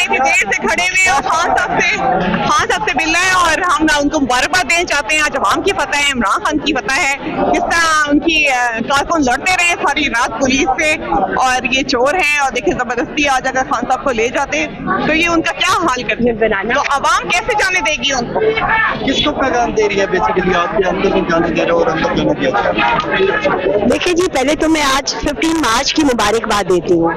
इतनी देर से खड़े हुए हैं और खान साहब से मिलना है और हम उनको मुबारकबाद देना चाहते हैं। आज अवाम की फतह है, इमरान खान की फतह है। किस तरह उनकी कारकुन लड़ते रहे सारी रात पुलिस से, और ये चोर हैं और देखिए जबरदस्ती आज अगर खान साहब को ले जाते तो ये उनका क्या हाल करते हैं, तो अवाम कैसे जाने देगी उनको? किसको पैगाम दे रही है बेसिकली, आपके अंदर नहीं जाने दे रहे और अंदर जाने दिया? देखिए जी, पहले तो मैं आज 15 मार्च की मुबारकबाद देती हूँ।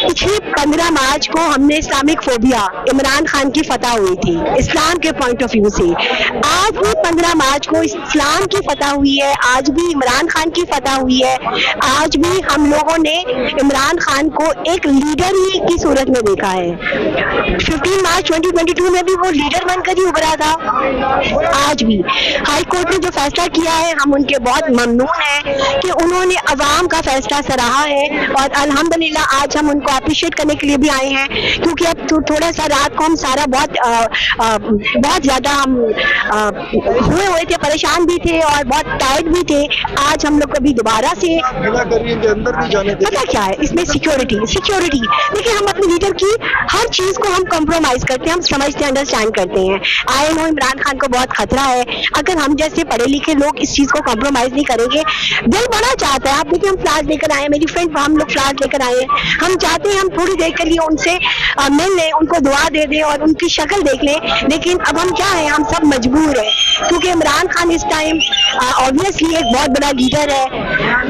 पिछले 15 मार्च को हमने इस्लामिक फोबिया, इमरान खान की फतह हुई थी इस्लाम के पॉइंट ऑफ व्यू से। आज भी 15 मार्च को इस्लाम की फतह हुई है, आज भी इमरान खान की फतह हुई है। आज भी हम लोगों ने इमरान खान को एक लीडर ही की सूरत में देखा है। 15 मार्च 2022 में भी वो लीडर बनकर ही उभरा था। आज भी हाई कोर्ट ने जो फैसला किया है, हम उनके बहुत ममनून हैं कि उन्होंने अवाम का फैसला सराहा है और अल्हम्दुलिल्लाह आज हम उनको अप्रिशिएट करने के लिए भी आए हैं, क्योंकि अब थोड़ा सा रात को हम सारा बहुत ज्यादा हम हुए थे, परेशान भी थे और बहुत टायर्ड भी थे। आज हम लोग कभी दोबारा से अंदर नहीं जाने दे। पता क्या है इसमें, सिक्योरिटी। देखिए, हम अपने लीडर की हर चीज को हम कॉम्प्रोमाइज करते हैं, हम समझते हैं, अंडरस्टैंड करते हैं। आई नो इमरान खान को बहुत खतरा है, अगर हम जैसे पढ़े लिखे लोग इस चीज को कॉम्प्रोमाइज नहीं करेंगे। दिल बड़ा चाहता है, आप देखिए हम फ्लावर्स लेकर आए, मेरी फ्रेंड हम लोग फ्लावर्स लेकर आए, हम चाहते हैं हम थोड़ी देर के लिए उनसे मिल लें, उनको दुआ दे दें और उनकी शक्ल देख लें। लेकिन अब हम क्या है, हम सब मजबूर हैं, क्योंकि इमरान खान इस टाइम ऑब्वियसली एक बहुत बड़ा लीडर है,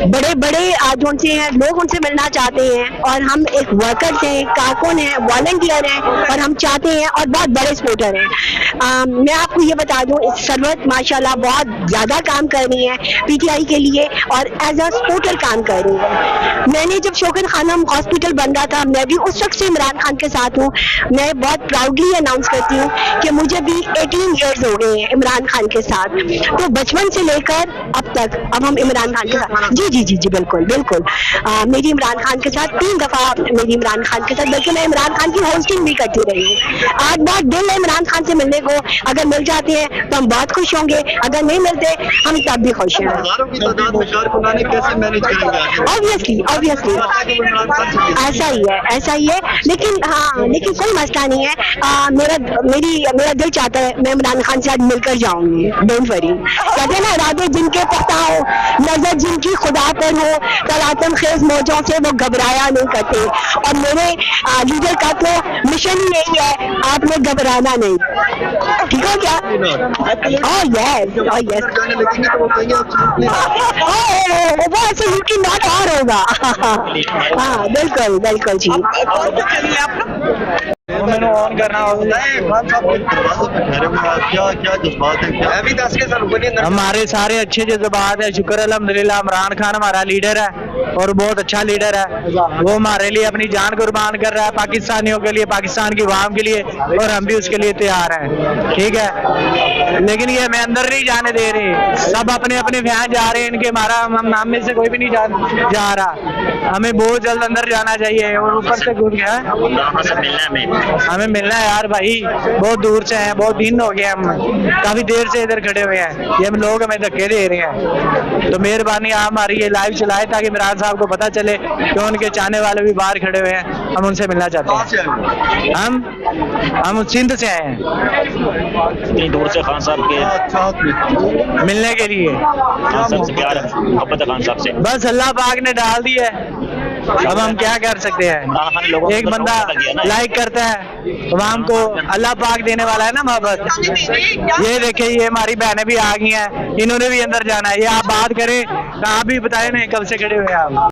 बड़े बड़े जो उनसे हैं लोग उनसे मिलना चाहते हैं, और हम एक वर्कर्स हैं, कारकुन हैं, वॉलंटियर हैं, और हम चाहते हैं और बहुत बड़े सपोर्टर हैं। मैं आपको ये बता दूं, इस सरवत माशाल्लाह बहुत ज्यादा काम कर रही है पीटीआई के लिए और एज अ सपोर्टर काम कर रही है। मैंने जब शौकत खानम हॉस्पिटल बन रहा था, मैं भी उस वक्त से इमरान खान के साथ हूँ। मैं बहुत प्राउडली अनाउंस करती हूँ कि मुझे भी 18 ईयर्स हो गए हैं इमरान खान के साथ, तो बचपन से लेकर अब तक अब हम इमरान खान के साथ। जी बिल्कुल मेरी इमरान खान के साथ 3 दफा मेरी इमरान खान के साथ, बल्कि मैं इमरान खान की होस्टिंग भी करती रही हूँ। आज बहुत दिल है इमरान खान से मिलने को, अगर मिल जाते हैं तो हम बहुत खुश होंगे, अगर नहीं मिलते हम तब भी खुश हैं। ऑब्वियसली ऐसा ही है, लेकिन कोई मसला नहीं है। मेरा दिल चाहता है मैं इमरान खान से आज मिलकर जाऊंगी, डोंट वरी। कहते हैं ना, इरादे जिनके पता हो, नजर जिनकी खुदा पर हो, तलातम खेज मौजों से वो घबराया नहीं करते। और मेरे लीडर का तो मिशन ही यही है, आपने घबराना नहीं, ठीक है क्या? वो ऐसे लुकिंग नॉट और होगा। हाँ बिल्कुल जी। मैंने ऑन करना होगा। क्या जज्बात है? हमारे सारे अच्छे जज्बात है, शुक्र अल्हम्दुलिल्लाह। इमरान खान हमारा लीडर है और बहुत अच्छा लीडर है, वो हमारे लिए अपनी जान कुर्बान कर रहा है, पाकिस्तानियों के लिए, पाकिस्तान की आवाम के लिए, और हम भी उसके लिए तैयार हैं, ठीक है। लेकिन ये हमें अंदर नहीं जाने दे रहे, सब अपने अपने फैन जा रहे हैं इनके, हम में से कोई भी नहीं जा रहा। हमें बहुत जल्द अंदर जाना चाहिए और ऊपर से घूम गया हमें मिलना है यार भाई, बहुत दूर से हैं, बहुत दिन हो गए, हम काफी देर से इधर खड़े हुए हैं, ये हम लोग हमें धक्के दे रहे हैं। तो मेहरबानी आप हमारी ये लाइव चलाए ताकि इमरान साहब को पता चले कि उनके चाहने वाले भी बाहर खड़े हुए हैं, हम उनसे मिलना चाहते हैं। हम सिंध से आए हैं, इतनी दूर से खान साहब के मिलने के लिए। खान साहब से प्यार है, मोहब्बत है खान साहब से, बस अल्लाह पाक ने डाल दी है, अब हम क्या कर सकते हैं। एक बंदा लाइक करता है, आवाम को अल्लाह पाक देने वाला है ना मोहब्बत। ये देखिए, ये हमारी बहनें भी आ गई हैं, इन्होंने भी अंदर जाना है। ये आप बात करें, आप भी बताए नहीं कब से खड़े हुए हैं आप।